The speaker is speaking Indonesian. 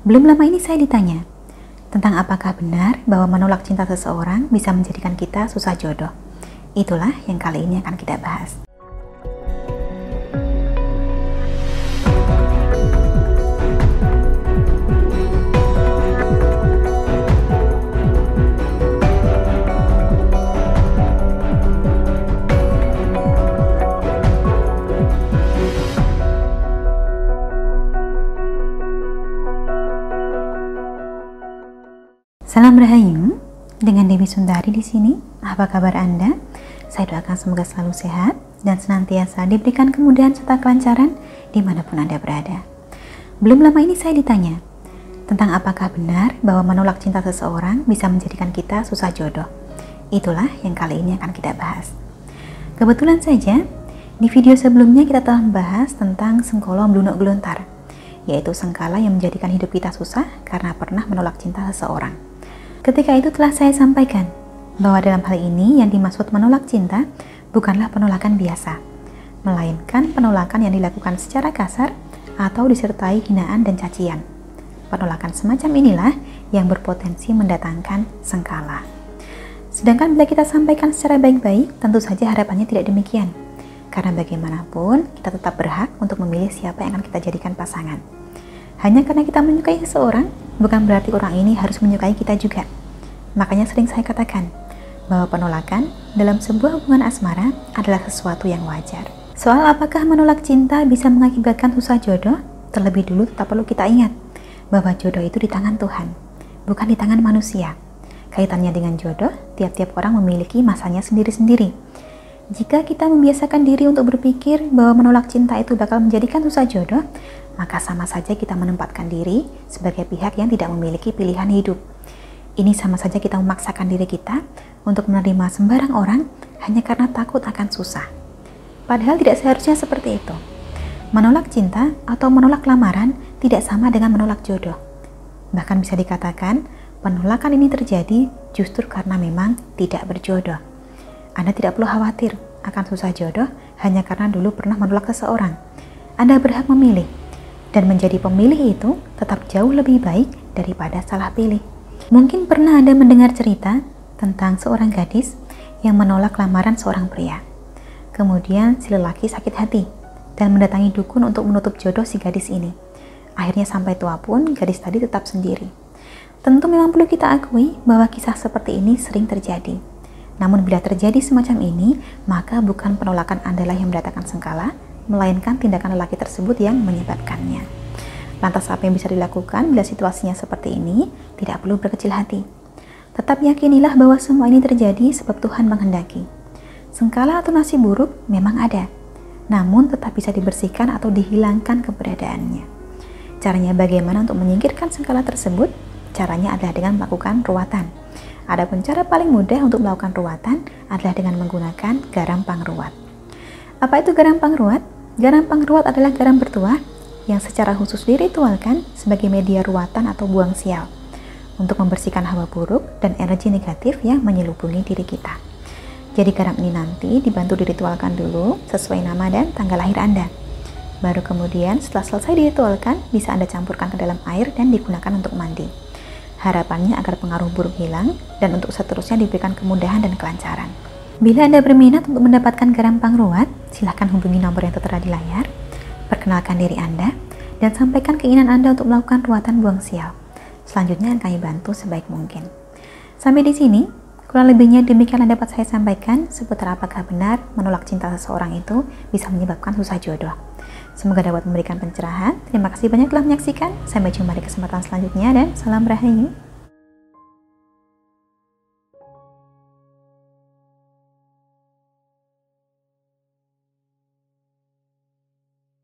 Belum lama ini saya ditanya, tentang apakah benar bahwa menolak cinta seseorang bisa menjadikan kita susah jodoh. Itulah yang kali ini akan kita bahas. Salam Rahayu, dengan Dewi Sundari di sini. Apa kabar Anda? Saya doakan semoga selalu sehat dan senantiasa diberikan kemudahan serta kelancaran dimanapun Anda berada. Belum lama ini saya ditanya, tentang apakah benar bahwa menolak cinta seseorang bisa menjadikan kita susah jodoh. Itulah yang kali ini akan kita bahas. Kebetulan saja, di video sebelumnya kita telah membahas tentang sengkolo blunuk gelontar, yaitu sengkala yang menjadikan hidup kita susah karena pernah menolak cinta seseorang. Ketika itu telah saya sampaikan bahwa dalam hal ini yang dimaksud menolak cinta bukanlah penolakan biasa, melainkan penolakan yang dilakukan secara kasar atau disertai hinaan dan cacian. Penolakan semacam inilah yang berpotensi mendatangkan sengkala. Sedangkan bila kita sampaikan secara baik-baik, tentu saja harapannya tidak demikian. Karena bagaimanapun, kita tetap berhak untuk memilih siapa yang akan kita jadikan pasangan. Hanya karena kita menyukai seseorang, bukan berarti orang ini harus menyukai kita juga. Makanya sering saya katakan, bahwa penolakan dalam sebuah hubungan asmara adalah sesuatu yang wajar. Soal apakah menolak cinta bisa mengakibatkan susah jodoh, terlebih dulu tetap perlu kita ingat, bahwa jodoh itu di tangan Tuhan, bukan di tangan manusia. Kaitannya dengan jodoh, tiap-tiap orang memiliki masanya sendiri-sendiri. Jika kita membiasakan diri untuk berpikir bahwa menolak cinta itu bakal menjadikan susah jodoh, maka sama saja kita menempatkan diri sebagai pihak yang tidak memiliki pilihan hidup. Ini sama saja kita memaksakan diri kita untuk menerima sembarang orang hanya karena takut akan susah. Padahal tidak seharusnya seperti itu. Menolak cinta atau menolak lamaran tidak sama dengan menolak jodoh. Bahkan bisa dikatakan, penolakan ini terjadi justru karena memang tidak berjodoh. Anda tidak perlu khawatir akan susah jodoh hanya karena dulu pernah menolak seseorang. Anda berhak memilih, dan menjadi pemilih itu tetap jauh lebih baik daripada salah pilih. Mungkin pernah Anda mendengar cerita tentang seorang gadis yang menolak lamaran seorang pria. Kemudian si lelaki sakit hati dan mendatangi dukun untuk menutup jodoh si gadis ini. Akhirnya sampai tua pun gadis tadi tetap sendiri. Tentu memang perlu kita akui bahwa kisah seperti ini sering terjadi. Namun bila terjadi semacam ini, maka bukan penolakan Anda yang mendatangkan sengkala, melainkan tindakan lelaki tersebut yang menyebabkannya. Lantas apa yang bisa dilakukan bila situasinya seperti ini? Tidak perlu berkecil hati. Tetap yakinilah bahwa semua ini terjadi sebab Tuhan menghendaki. Sengkala atau nasib buruk memang ada, namun tetap bisa dibersihkan atau dihilangkan keberadaannya. Caranya bagaimana untuk menyingkirkan sengkala tersebut? Caranya adalah dengan melakukan ruatan. Adapun cara paling mudah untuk melakukan ruatan adalah dengan menggunakan garam pangruat. Apa itu garam pangruat? Garam pangruat adalah garam bertuah yang secara khusus diritualkan sebagai media ruatan atau buang sial untuk membersihkan hawa buruk dan energi negatif yang menyelubungi diri kita. Jadi garam ini nanti dibantu diritualkan dulu sesuai nama dan tanggal lahir Anda. Baru kemudian setelah selesai diritualkan, bisa Anda campurkan ke dalam air dan digunakan untuk mandi. Harapannya agar pengaruh buruk hilang dan untuk seterusnya diberikan kemudahan dan kelancaran. Bila Anda berminat untuk mendapatkan garam pangruat, silahkan hubungi nomor yang tertera di layar. Perkenalkan diri Anda dan sampaikan keinginan Anda untuk melakukan ruatan buang sial. Selanjutnya akan kami bantu sebaik mungkin. Sampai di sini, kurang lebihnya demikian yang dapat saya sampaikan seputar apakah benar menolak cinta seseorang itu bisa menyebabkan susah jodoh. Semoga dapat memberikan pencerahan. Terima kasih banyak telah menyaksikan. Sampai jumpa di kesempatan selanjutnya dan salam Rahayu.